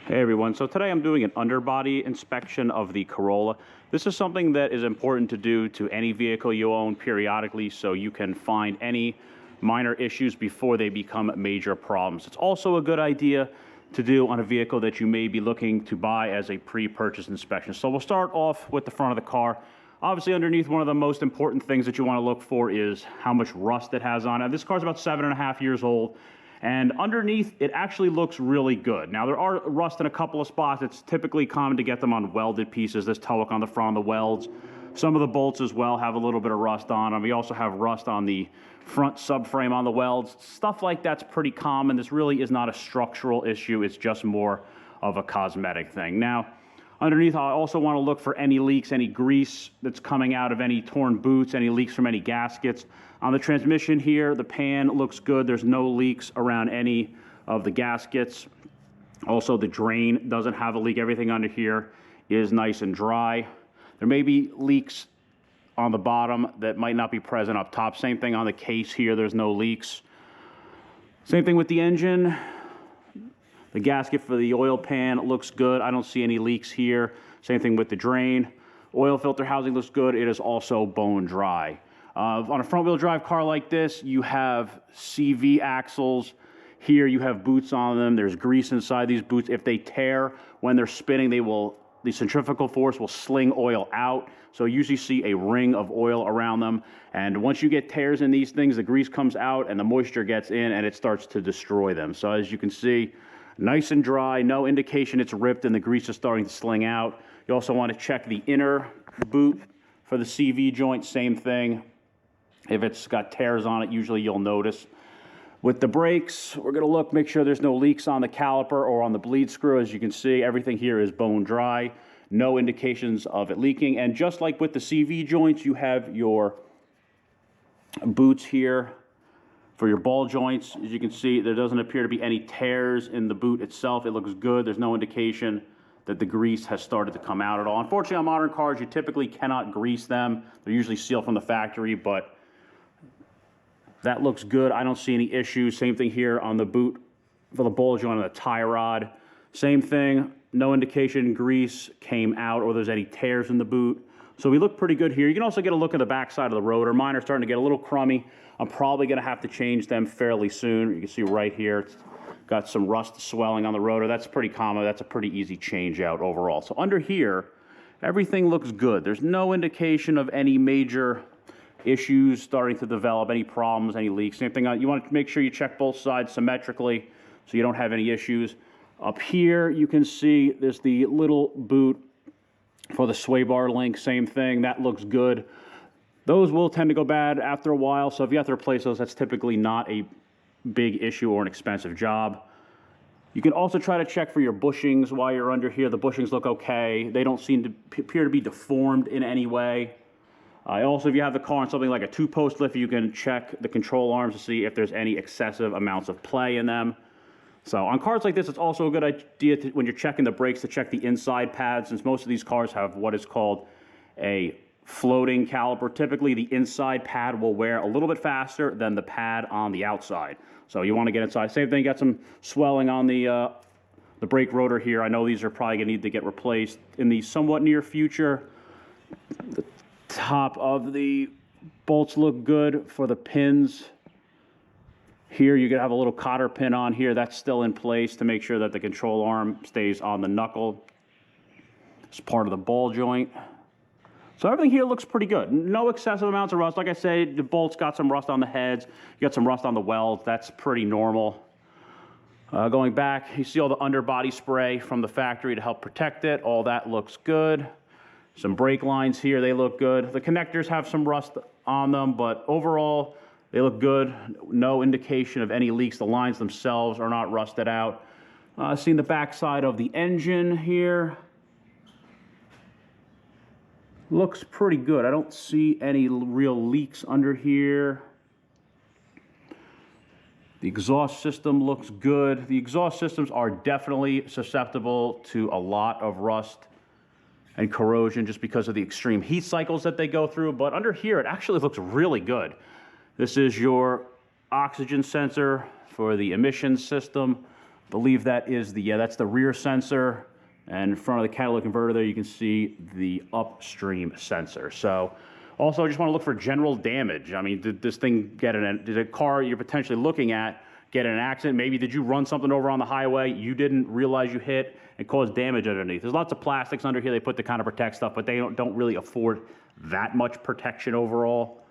Hey everyone, so today I'm doing an underbody inspection of the Corolla. This is something that is important to do to any vehicle you own periodically so you can find any minor issues before they become major problems. It's also a good idea to do on a vehicle that you may be looking to buy as a pre-purchase inspection. So we'll start off with the front of the car. Obviously underneath, one of the most important things that you want to look for is how much rust it has on it. This car's about 7.5 years old. And underneath, it actually looks really good. Now, there are rust in a couple of spots. It's typically common to get them on welded pieces. There's Tullock on the front of the welds. Some of the bolts as well have a little bit of rust on them. We also have rust on the front subframe on the welds. Stuff like that's pretty common. This really is not a structural issue. It's just more of a cosmetic thing. Now, underneath, I also want to look for any leaks, any grease that's coming out of any torn boots, any leaks from any gaskets. On the transmission here, the pan looks good. There's no leaks around any of the gaskets. Also, the drain doesn't have a leak. Everything under here is nice and dry. There may be leaks on the bottom that might not be present up top. Same thing on the case here. There's no leaks. Same thing with the engine. The gasket for the oil pan looks good. I don't see any leaks here. Same thing with the drain. Oil filter housing looks good. It is also bone dry. On a front-wheel drive car like this, you have CV axles. Here you have boots on them. There's grease inside these boots. If they tear when they're spinning, the centrifugal force will sling oil out. So you usually see a ring of oil around them. And once you get tears in these things, the grease comes out and the moisture gets in and it starts to destroy them. So as you can see, nice and dry, no indication it's ripped and the grease is starting to sling out. You also want to check the inner boot for the CV joint, same thing. If it's got tears on it, usually you'll notice. With the brakes, we're going to look, make sure there's no leaks on the caliper or on the bleed screw. As you can see, everything here is bone dry. No indications of it leaking. And just like with the CV joints, you have your boots here for your ball joints. As you can see, there doesn't appear to be any tears in the boot itself. It looks good. There's no indication that the grease has started to come out at all. Unfortunately, on modern cars, you typically cannot grease them. They're usually sealed from the factory, but that looks good. I don't see any issues. Same thing here on the boot for the ball joint and the tie rod. Same thing. No indication grease came out or there's any tears in the boot. So we look pretty good here. You can also get a look at the back side of the rotor. Mine are starting to get a little crummy. I'm probably going to have to change them fairly soon. You can see right here, it's got some rust swelling on the rotor. That's pretty common. That's a pretty easy change out overall. So under here, everything looks good. There's no indication of any major issues starting to develop, any problems, any leaks. Same thing, you want to make sure you check both sides symmetrically so you don't have any issues. Up here, you can see there's the little boot for the sway bar link. Same thing, that looks good. Those will tend to go bad after a while, so if you have to replace those, that's typically not a big issue or an expensive job. You can also try to check for your bushings while you're under here. The bushings look okay. They don't seem to appear to be deformed in any way. Also, if you have the car on something like a two-post lift, you can check the control arms to see if there's any excessive amounts of play in them. So on cars like this, it's also a good idea when you're checking the brakes to check the inside pad, since most of these cars have what is called a floating caliper. Typically, the inside pad will wear a little bit faster than the pad on the outside. So you want to get inside. Same thing, got some swelling on the brake rotor here. I know these are probably going to need to get replaced in the somewhat near future. The top of the bolts look good for the pins. Here you're going to have a little cotter pin on here. That's still in place to make sure that the control arm stays on the knuckle. It's part of the ball joint. So everything here looks pretty good. No excessive amounts of rust. Like I said, the bolts got some rust on the heads. You got some rust on the welds. That's pretty normal. Going back, you see all the underbody spray from the factory to help protect it. All that looks good. Some brake lines here, they look good. The connectors have some rust on them, but overall, they look good. No indication of any leaks. The lines themselves are not rusted out. Seeing the back side of the engine here. Looks pretty good. I don't see any real leaks under here. The exhaust system looks good. The exhaust systems are definitely susceptible to a lot of rust and corrosion just because of the extreme heat cycles that they go through. But under here, it actually looks really good. This is your oxygen sensor for the emissions system. believe that is the, that's the rear sensor. And in front of the catalytic converter there, you can see the upstream sensor. So also, I just want to look for general damage. I mean, did this thing get did a car you're potentially looking at get in an accident? Maybe did you run something over on the highway you didn't realize you hit and caused damage underneath? There's lots of plastics under here they put to kind of protect stuff, but they don't really afford that much protection overall.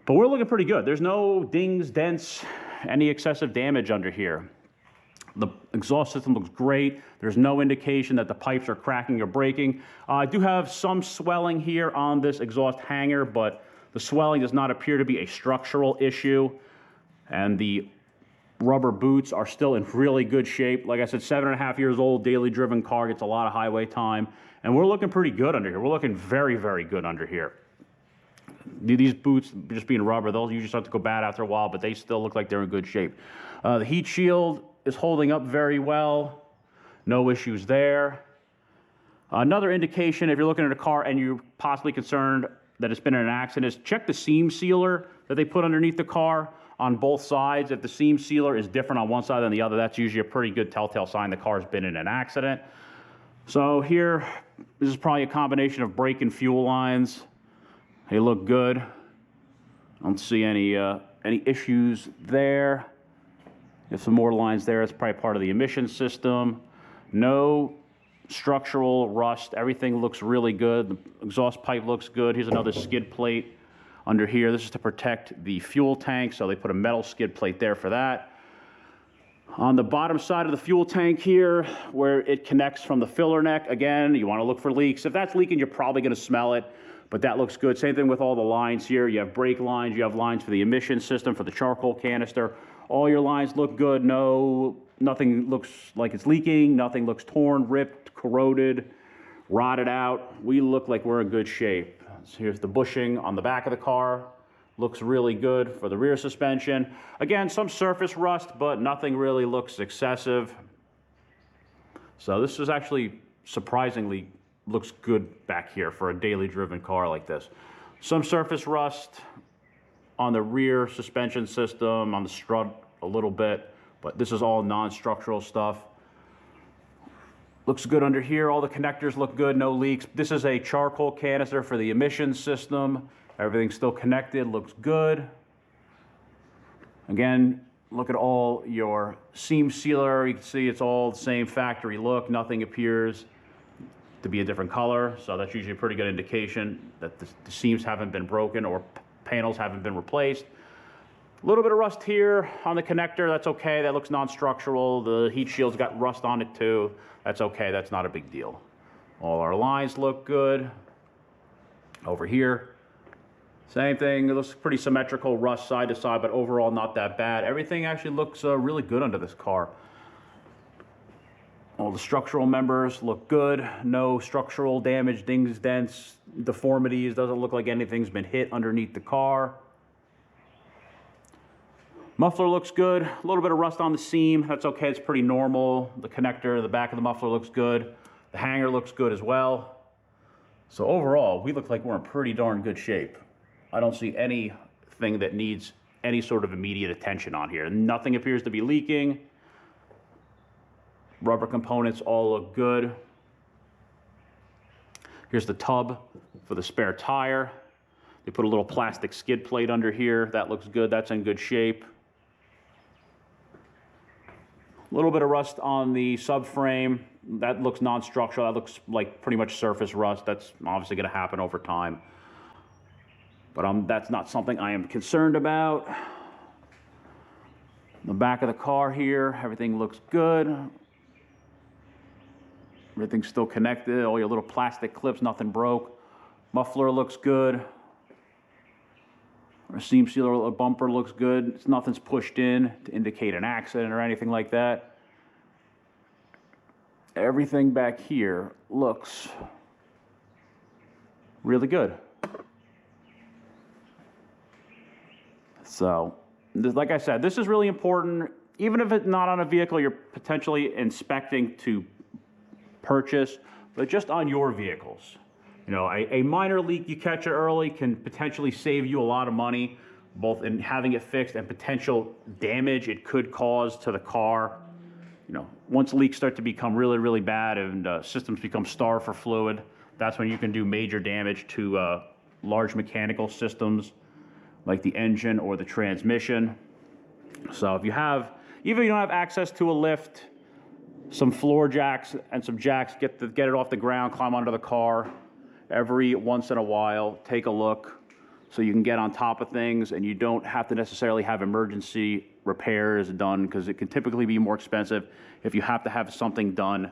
But we're looking pretty good. There's no dings, dents, any excessive damage under here. The exhaust system looks great. There's no indication that the pipes are cracking or breaking. I do have some swelling here on this exhaust hanger, but the swelling does not appear to be a structural issue. And the rubber boots are still in really good shape. Like I said, 7.5 years old, daily driven car, gets a lot of highway time. And we're looking pretty good under here. We're looking very, very good under here. These boots, just being rubber, they'll usually start to go bad after a while, but they still look like they're in good shape. The heat shield is holding up very well. No issues there. Another indication, if you're looking at a car and you're possibly concerned that it's been in an accident, is check the seam sealer that they put underneath the car on both sides. If the seam sealer is different on one side than the other, that's usually a pretty good telltale sign the car's been in an accident. So here, this is probably a combination of brake and fuel lines. They look good. I don't see any issues there. There's some more lines there. It's probably part of the emission system. No structural rust. Everything looks really good. The exhaust pipe looks good. Here's another skid plate under here. This is to protect the fuel tank, so they put a metal skid plate there for that. On the bottom side of the fuel tank here, where it connects from the filler neck, again, you want to look for leaks. If that's leaking, you're probably going to smell it, but that looks good. Same thing with all the lines here. You have brake lines, you have lines for the emission system, for the charcoal canister. All your lines look good. Nothing looks like it's leaking. Nothing looks torn, ripped, corroded, rotted out. We look like we're in good shape. So here's the bushing on the back of the car. Looks really good for the rear suspension. Again, some surface rust, but nothing really looks excessive. So this is actually surprisingly looks good back here for a daily driven car like this. Some surface rust on the rear suspension system, on the strut a little bit, but this is all non-structural stuff. Looks good under here. All the connectors look good, no leaks. This is a charcoal canister for the emission system. Everything's still connected, looks good. Again, look at all your seam sealer. You can see it's all the same factory look. Nothing appears to be a different color, so that's usually a pretty good indication that the seams haven't been broken or panels haven't been replaced. A little bit of rust here on the connector, that's okay, that looks non-structural. The heat shield's got rust on it too. That's okay, that's not a big deal. All our lines look good. Over here, same thing, it looks pretty symmetrical, rust side to side, but overall not that bad. Everything actually looks really good under this car. All the structural members look good. No structural damage, dings, dents, deformities. Doesn't look like anything's been hit underneath the car. Muffler looks good. A little bit of rust on the seam. That's okay. It's pretty normal. The connector, the back of the muffler looks good. The hanger looks good as well. So overall, we look like we're in pretty darn good shape. I don't see anything that needs any sort of immediate attention on here. Nothing appears to be leaking. Rubber components all look good. Here's the tub for the spare tire. They put a little plastic skid plate under here. That looks good. That's in good shape. A little bit of rust on the subframe. That looks non-structural. That looks like pretty much surface rust. That's obviously going to happen over time. But that's not something I am concerned about. The back of the car here, everything looks good. Everything's still connected. All your little plastic clips, nothing broke. Muffler looks good. Our seam sealer bumper looks good. Nothing's pushed in to indicate an accident or anything like that. Everything back here looks really good. So, like I said, this is really important. Even if it's not on a vehicle you're potentially inspecting to purchase, but just on your vehicles. You know, a minor leak you catch it early can potentially save you a lot of money, both in having it fixed and potential damage it could cause to the car You know, once leaks start to become really, really bad and systems become starved for fluid, that's when you can do major damage to large mechanical systems like the engine or the transmission. So if you have, even if you don't have access to a lift, some floor jacks and some jacks, get it off the ground, climb under the car. Every once in a while, take a look so you can get on top of things and you don't have to necessarily have emergency repairs done, because it can typically be more expensive if you have to have something done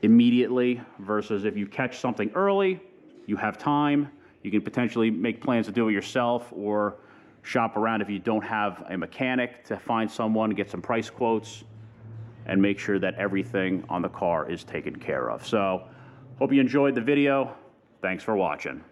immediately versus if you catch something early, you have time, you can potentially make plans to do it yourself or shop around if you don't have a mechanic to find someone, get some price quotes, and make sure that everything on the car is taken care of. So, hope you enjoyed the video. Thanks for watching.